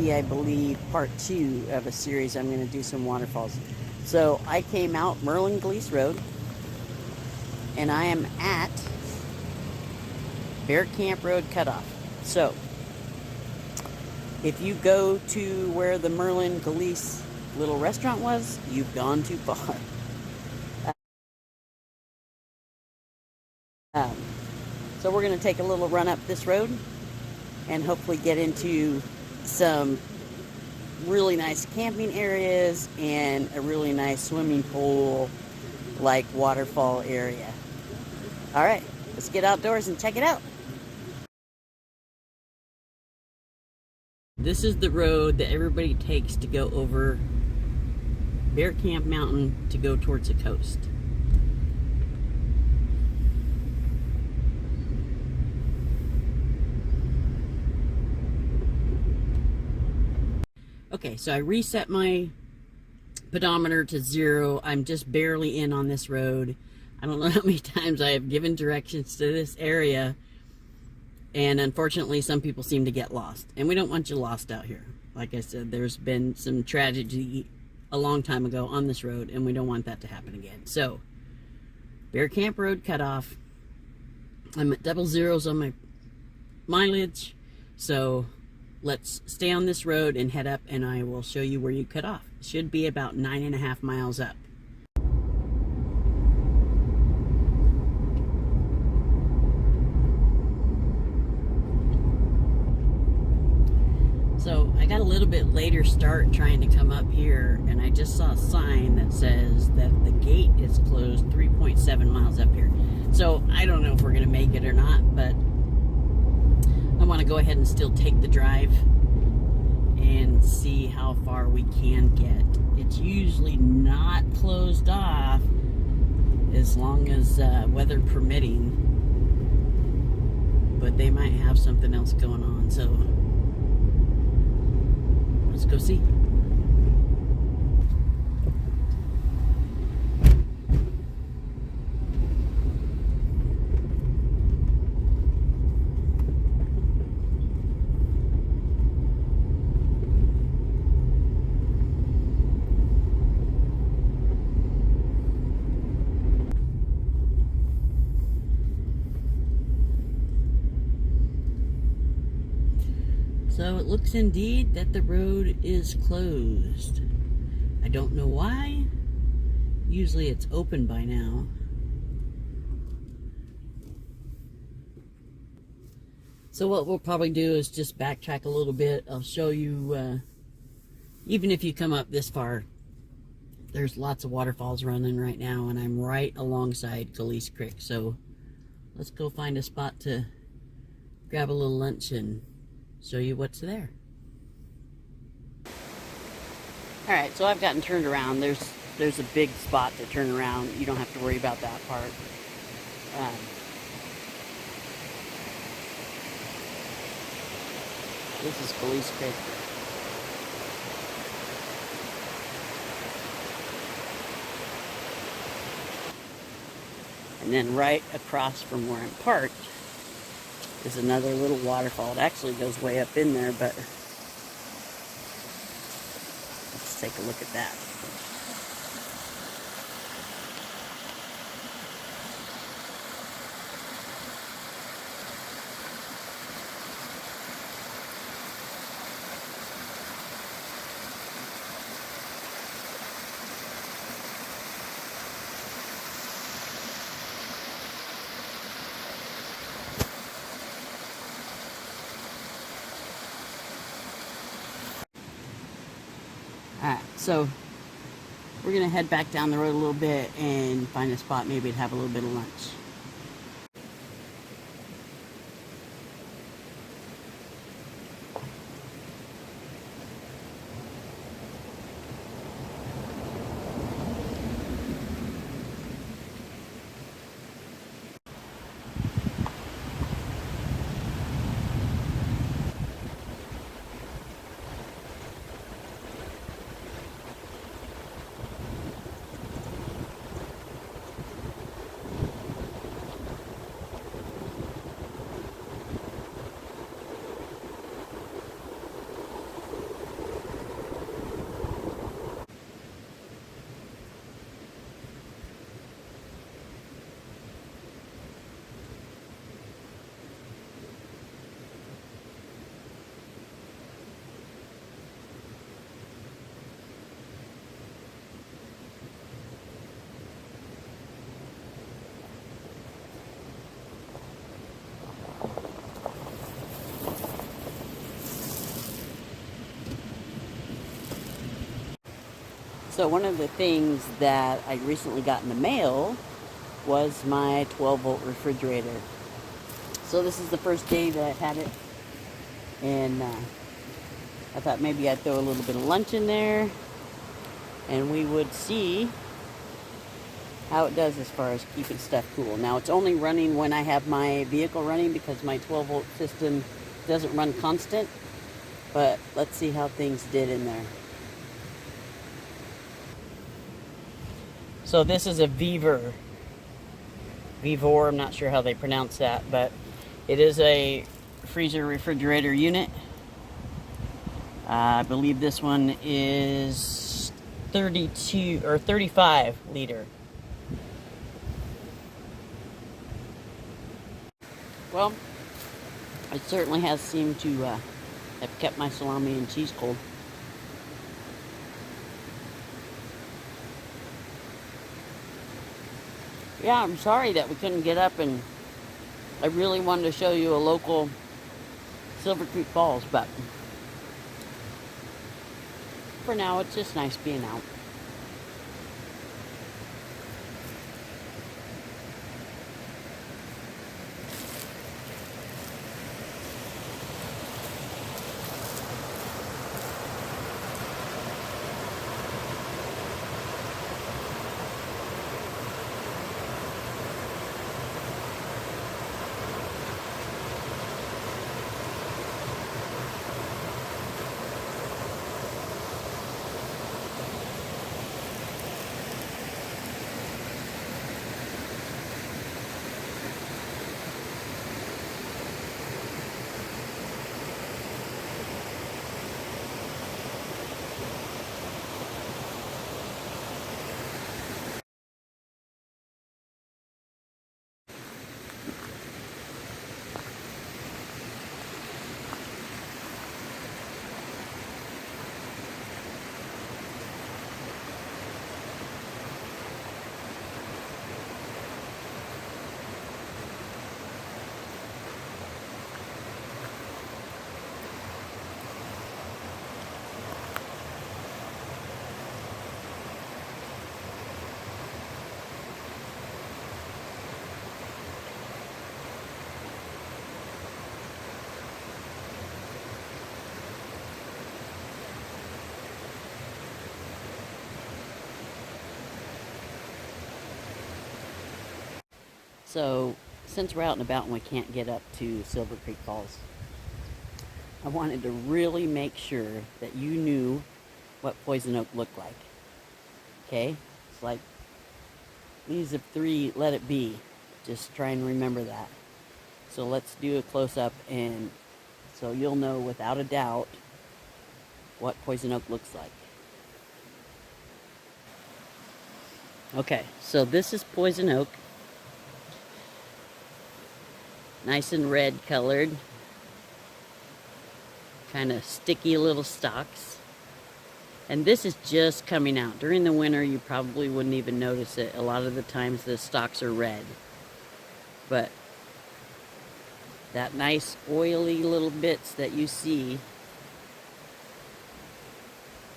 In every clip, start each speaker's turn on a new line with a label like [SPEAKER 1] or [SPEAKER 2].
[SPEAKER 1] be, I believe, part 2 of a series. I'm going to do some waterfalls. So I came out Merlin Gleese Road, and I am at Bear Camp Road Cutoff. So if you go to where the Merlin Gleese little restaurant was, you've gone too far. Um, so we're going to take a little run up this road and hopefully get into some really nice camping areas and a really nice swimming pool like waterfall area. All right, let's get outdoors and check it out. This is the road that everybody takes to go over Bear Camp Mountain to go towards the coast. Okay, so I reset my pedometer to 0. I'm just barely in on this road. I don't know how many times I have given directions to this area, and unfortunately some people seem to get lost, and we don't want you lost out here. Like I said, there's been some tragedy a long time ago on this road, and we don't want that to happen again. So Bear Camp Road Cutoff. I'm at 00 on my mileage, so let's stay on this road and head up, and I will show you where you cut off. It should be about 9.5 miles up. So I got a little bit later start trying to come up here, and I just saw a sign that says that the gate is closed 3.7 miles up here. So I don't know if we're going to make it or not, but I want to go ahead and still take the drive and see how far we can get. It's usually not closed off as long as weather permitting, but they might have something else going on, so let's go see. So it looks indeed that the road is closed. I don't know why. Usually it's open by now. So what we'll probably do is just backtrack a little bit. I'll show you, even if you come up this far, there's lots of waterfalls running right now, and I'm right alongside Gleese Creek. So let's go find a spot to grab a little lunch and show you what's there. All right, so I've gotten turned around. There's a big spot to turn around. You don't have to worry about that part. This is Gleese Creek. And then right across from where I'm parked is another little waterfall. It actually goes way up in there, but let's take a look at that. Alright, so we're going to head back down the road a little bit and find a spot maybe to have a little bit of lunch. So one of the things that I recently got in the mail was my 12-volt refrigerator. So this is the first day that I've had it, and I thought maybe I'd throw a little bit of lunch in there, and we would see how it does as far as keeping stuff cool. Now it's only running when I have my vehicle running because my 12-volt system doesn't run constant, but let's see how things did in there. So this is a Vivor, I'm not sure how they pronounce that, but it is a freezer refrigerator unit. I believe this one is 32 or 35 liter. Well, it certainly has seemed to have kept my salami and cheese cold. Yeah, I'm sorry that we couldn't get up, and I really wanted to show you a local Silver Creek Falls, but for now it's just nice being out. So, since we're out and about and we can't get up to Silver Creek Falls, I wanted to really make sure that you knew what poison oak looked like. Okay? It's like leaves of 3, let it be. Just try and remember that. So let's do a close-up, and so you'll know without a doubt what poison oak looks like. Okay, so this is poison oak. Nice and red colored. Kind of sticky little stalks. And this is just coming out. During the winter, you probably wouldn't even notice it. A lot of the times the stalks are red. But that nice oily little bits that you see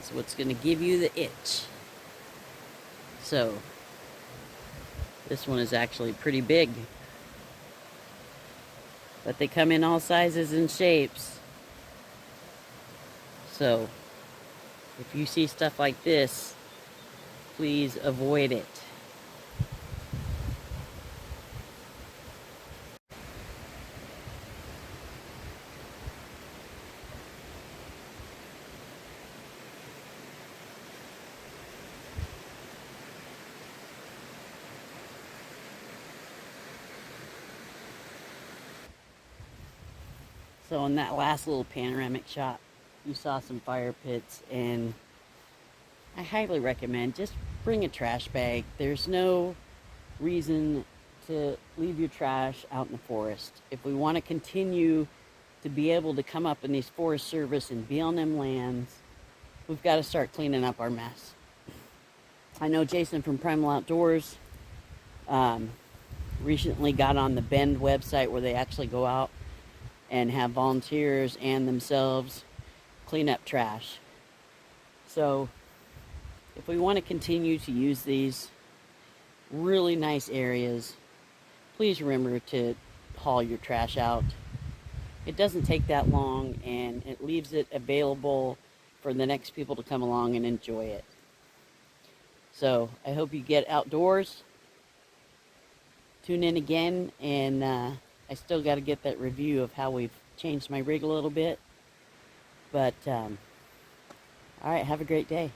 [SPEAKER 1] is what's going to give you the itch. So, this one is actually pretty big. But they come in all sizes and shapes. So, if you see stuff like this, please avoid it. So in that last little panoramic shot, you saw some fire pits, and I highly recommend just bring a trash bag. There's no reason to leave your trash out in the forest. If we want to continue to be able to come up in these Forest Service and be on them lands, we've got to start cleaning up our mess. I know Jason from Primal Outdoors recently got on the Bend website where they actually go out and have volunteers and themselves clean up trash. So if we want to continue to use these really nice areas, please remember to haul your trash out. It doesn't take that long, and it leaves it available for the next people to come along and enjoy it. So I hope you get outdoors. Tune in again, and I still got to get that review of how we've changed my rig a little bit. But, all right, have a great day.